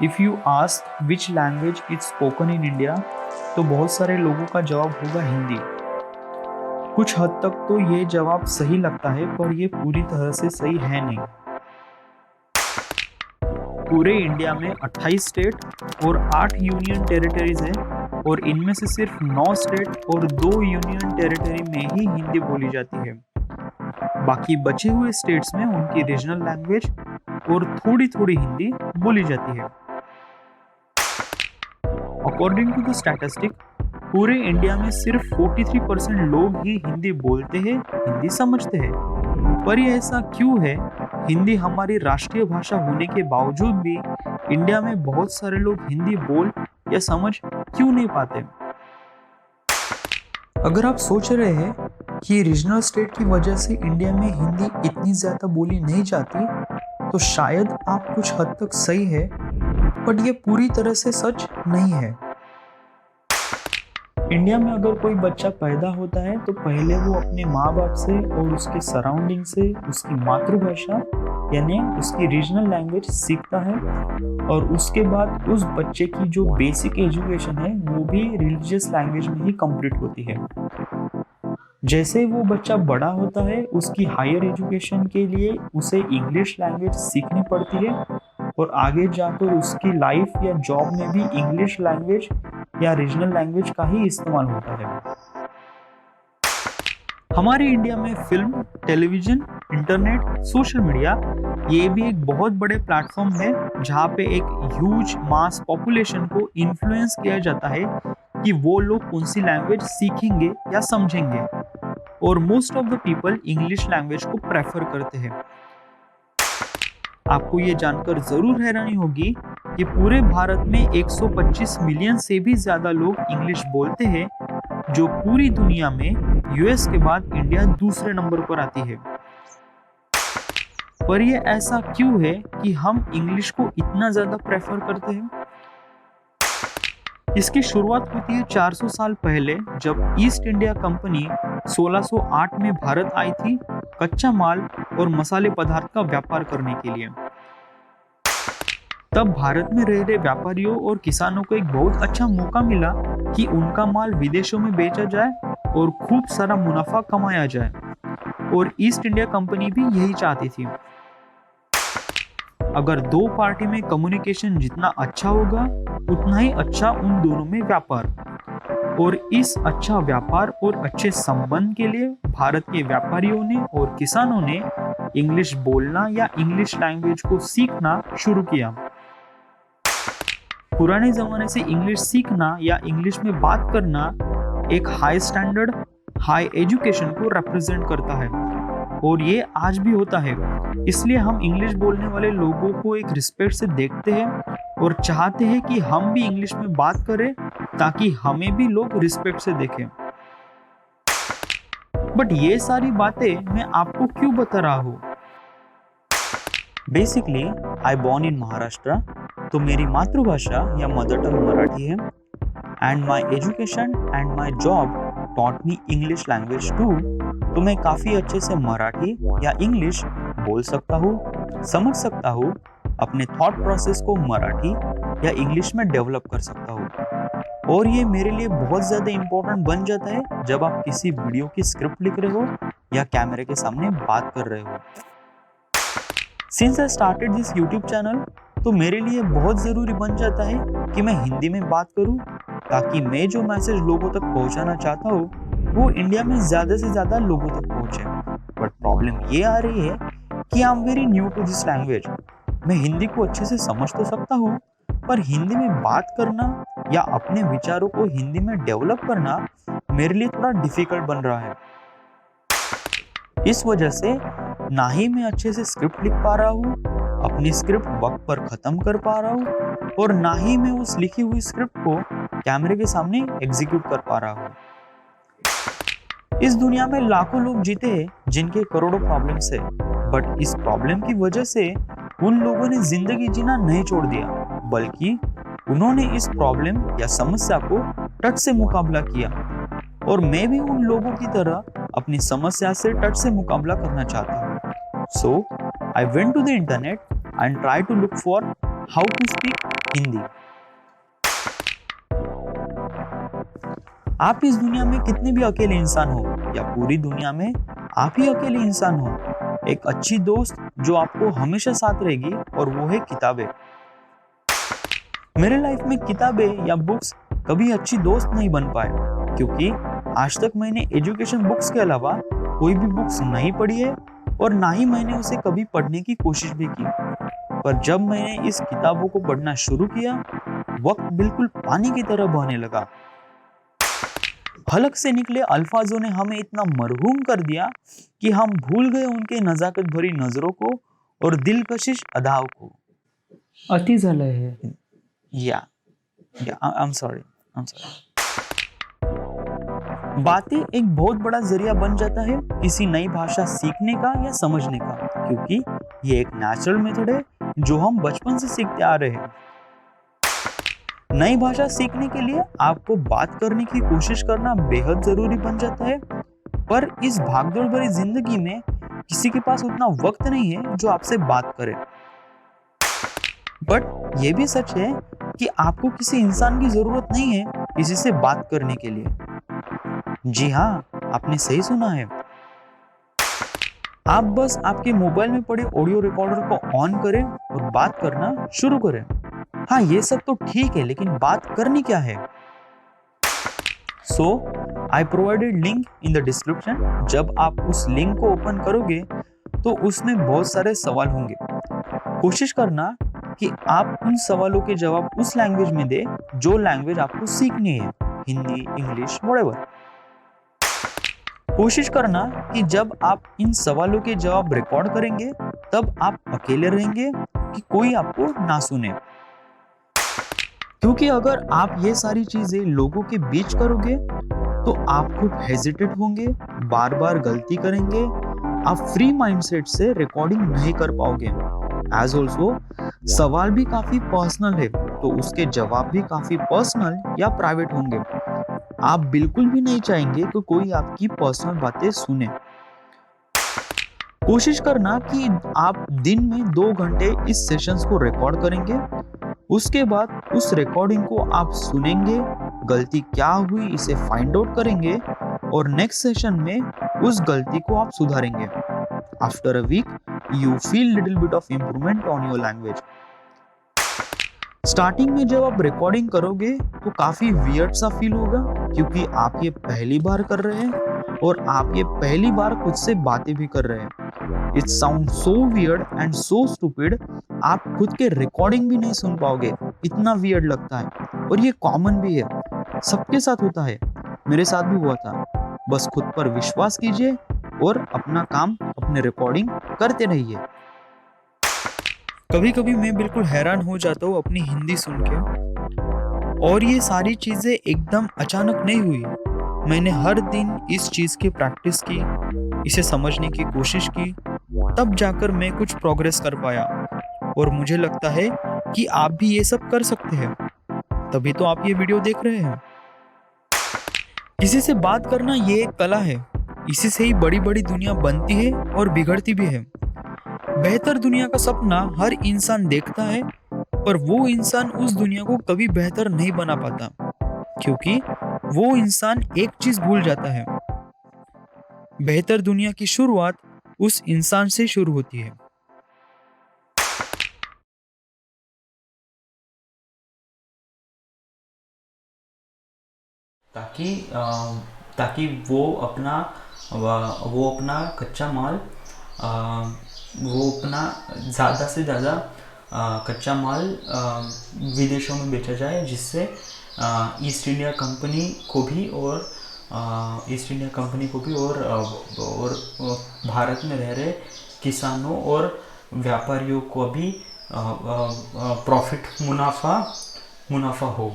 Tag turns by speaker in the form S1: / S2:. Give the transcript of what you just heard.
S1: If you ask which language is spoken in India, तो बहुत सारे लोगों का जवाब होगा हिंदी। कुछ हद तक तो ये जवाब सही लगता है, पर ये पूरी तरह से सही है नहीं। पूरे इंडिया में 28 स्टेट और 8 यूनियन टेरिटरीज हैं, और इनमें से सिर्फ 9 स्टेट और 2 यूनियन टेरिटरी में ही हिंदी बोली जाती है। बाकी बचे हुए स्टेट्स में उनकी रीजनल लैंग्वेज और थोड़ी थोड़ी हिंदी बोली जाती है। अकॉर्डिंग टू द स्टैटिस्टिक, पूरे इंडिया में सिर्फ 43% लोग ही हिंदी बोलते हैं, हिंदी समझते हैं। पर ये ऐसा क्यों है? हिंदी हमारी राष्ट्रीय भाषा होने के बावजूद भी इंडिया में बहुत सारे लोग हिंदी बोल या समझ क्यों नहीं पाते? अगर आप सोच रहे हैं कि रीजनल स्टेट की वजह से इंडिया में हिंदी इतनी ज़्यादा बोली नहीं जाती, तो शायद आप कुछ हद तक सही है, बट ये पूरी तरह से सच नहीं है। इंडिया में अगर कोई बच्चा पैदा होता है तो पहले वो अपने माँ बाप से और उसके सराउंडिंग से उसकी मातृभाषा यानी उसकी रीजनल लैंग्वेज सीखता है, और उसके बाद उस बच्चे की जो बेसिक एजुकेशन है वो भी रिलीजियस लैंग्वेज में ही कंप्लीट होती है। जैसे वो बच्चा बड़ा होता है, उसकी हायर एजुकेशन के लिए उसे इंग्लिश लैंग्वेज सीखनी पड़ती है, और आगे जाकर उसकी लाइफ या जॉब में भी इंग्लिश लैंग्वेज या रीजनल लैंग्वेज का ही इस्तेमाल होता है। हमारे इंडिया में film, television, internet, social media ये भी एक बहुत बड़े प्लेटफॉर्म है जहाँ पे एक ह्यूज मास पॉपुलेशन को इन्फ्लुएंस किया जाता है कि वो लोग कौन सी लैंग्वेज सीखेंगे या समझेंगे, और most of the people English language को प्रेफर करते हैं। आपको ये जानकर जरूर हैरानी होगी कि पूरे भारत में 125 मिलियन से भी ज्यादा लोग इंग्लिश बोलते हैं, जो पूरी दुनिया में यूएस के बाद इंडिया दूसरे नंबर पर आती है। पर ये ऐसा क्यों है कि हम इंग्लिश को इतना ज्यादा प्रेफर करते हैं? इसकी शुरुआत होती है 400 साल पहले, जब ईस्ट इंडिया कंपनी 1608 में भारत आई थी कच्चा माल और मसाले पदार्थ का व्यापार करने के लिए। तब भारत में रह रहे व्यापारियों और किसानों को एक बहुत अच्छा मौका मिला कि उनका माल विदेशों में बेचा जाए और खूब सारा मुनाफा कमाया जाए, और ईस्ट इंडिया कंपनी भी यही चाहती थी। अगर दो पार्टी में कम्युनिकेशन जितना अच्छा होगा, उतना ही अच्छा उन दोनों में व्यापार, और इस अच्छा व्यापार और अच्छे संबंध के लिए भारत के व्यापारियों ने और किसानों ने इंग्लिश बोलना या इंग्लिश लैंग्वेज को सीखना शुरू किया। पुराने जमाने से इंग्लिश सीखना या इंग्लिश में बात करना एक हाई स्टैंडर्ड, हाई एजुकेशन को रिप्रेजेंट करता है, और ये आज भी होता है। इसलिए हम इंग्लिश बोलने वाले लोगों को एक रिस्पेक्ट से देखते हैं और चाहते हैं कि हम भी इंग्लिश में बात करें, ताकि हमें भी लोग रिस्पेक्ट से देखें। बट ये सारी बातें मैं आपको क्यों बता रहा हूँ? Basically I born in Maharashtra, तो मेरी मातृभाषा या मदर टंग मराठी है, and my education and my job taught me English language too. तो मैं काफ़ी अच्छे से मराठी या इंग्लिश बोल सकता हूँ, समझ सकता हूँ, अपने थॉट प्रोसेस को मराठी या इंग्लिश में डेवलप कर सकता हूँ, और ये मेरे लिए बहुत ज़्यादा इम्पोर्टेंट बन जाता है जब आप किसी वीडियो की स्क्रिप्ट लिख रहे हो या कैमरे के सामने बात कर रहे हो। Since I started this YouTube channel, तो मेरे लिए बहुत ज़रूरी बन जाता है कि मैं हिंदी में बात करूं, ताकि मैं जो मैसेज लोगों तक पहुंचाना चाहता हूं वो इंडिया में ज़्यादा से ज़्यादा लोगों तक पहुंचे। बट प्रॉब्लम ये आ रही है कि I am very new to this language. मैं हिंदी को अच्छे से समझ तो सकता हूँ, पर हिंदी में बात करना या अपने विचारों को हिंदी में डेवलप करना मेरे लिए थोड़ा डिफिकल्ट बन रहा है। इस वजह से ना ही मैं अच्छे से स्क्रिप्ट लिख पा रहा हूँ, अपनी स्क्रिप्ट वक्त पर खत्म कर पा रहा हूँ, और ना ही मैं उस लिखी हुई स्क्रिप्ट को कैमरे के सामने एग्जीक्यूट कर पा रहा हूँ। इस दुनिया में लाखों लोग जीते हैं जिनके करोड़ों प्रॉब्लम्स है, बट इस प्रॉब्लम की वजह से उन लोगों ने जिंदगी जीना नहीं छोड़ दिया, बल्कि उन्होंने इस प्रॉब्लम या समस्या को टच से मुकाबला किया, और मैं भी उन लोगों की तरह अपनी समस्या से टच से मुकाबला करना चाहता हूँ। So I went to the internet and try to look for how to speak Hindi. आप इस दुनिया में कितने भी अकेले इंसान हो या पूरी दुनिया में आप ही अकेले इंसान हो, एक अच्छी दोस्त जो आपको हमेशा साथ रहेगी और वो है किताबें। मेरे लाइफ में किताबें या बुक्स कभी अच्छी दोस्त नहीं बन पाए, क्योंकि आज तक मैंने एजुकेशन बुक्स के अलावा कोई भी बुक्स नहीं पढ़ी है और ना ही मैंने उसे कभी पढ़ने की कोशिश भी की। पर जब मैंने इस किताबों को पढ़ना शुरू किया, वक्त बिल्कुल पानी की तरह बहने लगा। हलक से निकले अल्फाजों ने हमें इतना मरहूम कर दिया कि हम भूल गए उनके नजाकत भरी नजरों को और दिलकशिश अदाओं को।
S2: अति झालंय हे।
S1: या I'm sorry. बातें एक बहुत बड़ा जरिया बन जाता है किसी नई भाषा सीखने का या समझने का, क्योंकि ये एक नेचुरल मेथड है जो हम बचपन से सीखते आ रहे हैं। नई भाषा सीखने के लिए आपको बात करने की कोशिश करना बेहद जरूरी बन जाता है, पर इस भागदौड़ भरी जिंदगी में किसी के पास उतना वक्त नहीं है जो आपसे बात करे। बट ये भी सच है कि आपको किसी इंसान की जरूरत नहीं है किसी से बात करने के लिए। जी हाँ, आपने सही सुना है। आप बस आपके मोबाइल में पड़े ऑडियो रिकॉर्डर को ऑन करें और बात करना शुरू करें। हाँ, ये सब तो ठीक है, लेकिन बात करनी क्या है? So I provided link in the description. जब आप उस लिंक को ओपन करोगे तो उसमें बहुत सारे सवाल होंगे। कोशिश करना कि आप उन सवालों के जवाब उस लैंग्वेज में दे जो लैंग्वेज आपको सीखनी है, हिंदी, इंग्लिश, व्हाटएवर। कोशिश करना कि जब आप इन सवालों के जवाब रिकॉर्ड करेंगे तब आप अकेले रहेंगे, कि कोई आपको ना सुने। क्योंकि अगर आप ये सारी चीजें लोगों के बीच करोगे तो आप खूब हेजिटेट होंगे, बार बार गलती करेंगे, आप फ्री माइंडसेट से रिकॉर्डिंग नहीं कर पाओगे। एज ऑल्सो सवाल भी काफी पर्सनल है, तो उसके जवाब भी काफी पर्सनल या प्राइवेट होंगे। आप बिल्कुल भी नहीं चाहेंगे कि कोई आपकी पर्सनल बातें सुने। कोशिश करना कि आप दिन में 2 घंटे इस सेशंस को रिकॉर्ड करेंगे। उसके बाद उस रिकॉर्डिंग को आप सुनेंगे, गलती क्या हुई इसे फाइंड आउट करेंगे और नेक्स्ट सेशन में उस गलती को आप सुधारेंगे। After a week you feel little bit of improvement on your language. Starting में जब आप रिकॉर्डिंग करोगे तो काफी वियर्ड सा फील होगा, क्योंकि आप ये पहली बार कर रहे हैं और आप ये पहली बार खुद से बातें भी कर रहे हैं। It sound so weird and so stupid, आप खुद के रिकॉर्डिंग भी नहीं सुन पाओगे, इतना वियर्ड लगता है। और ये कॉमन भी है, सबके साथ होता है, मेरे साथ भी हुआ था। बस खुद पर विश्वास कीजिए और अपना काम, अपने रिकॉर्डिंग करते रहिए। कभी कभी मैं बिल्कुल हैरान हो जाता हूँ अपनी हिंदी सुन के, और ये सारी चीजें एकदम अचानक नहीं हुई। मैंने हर दिन इस चीज की प्रैक्टिस की, इसे समझने की कोशिश की, तब जाकर मैं कुछ प्रोग्रेस कर पाया। और मुझे लगता है कि आप भी ये सब कर सकते हैं, तभी तो आप ये वीडियो देख रहे हैं। किसी से बात करना ये एक कला है, इसी से ही बड़ी बड़ी दुनिया बनती है और बिगड़ती भी है। बेहतर दुनिया का सपना हर इंसान देखता है, पर वो इंसान उस दुनिया को कभी बेहतर नहीं बना पाता, क्योंकि वो इंसान एक चीज भूल जाता है। बेहतर दुनिया की शुरुआत उस इंसान से शुरू होती है।
S2: ताकि वो अपना कच्चा माल वो अपना ज़्यादा से ज़्यादा कच्चा माल विदेशों में बेचा जाए, जिससे ईस्ट इंडिया कंपनी को भी और भारत में रह रहे किसानों और व्यापारियों को भी प्रॉफिट मुनाफा हो।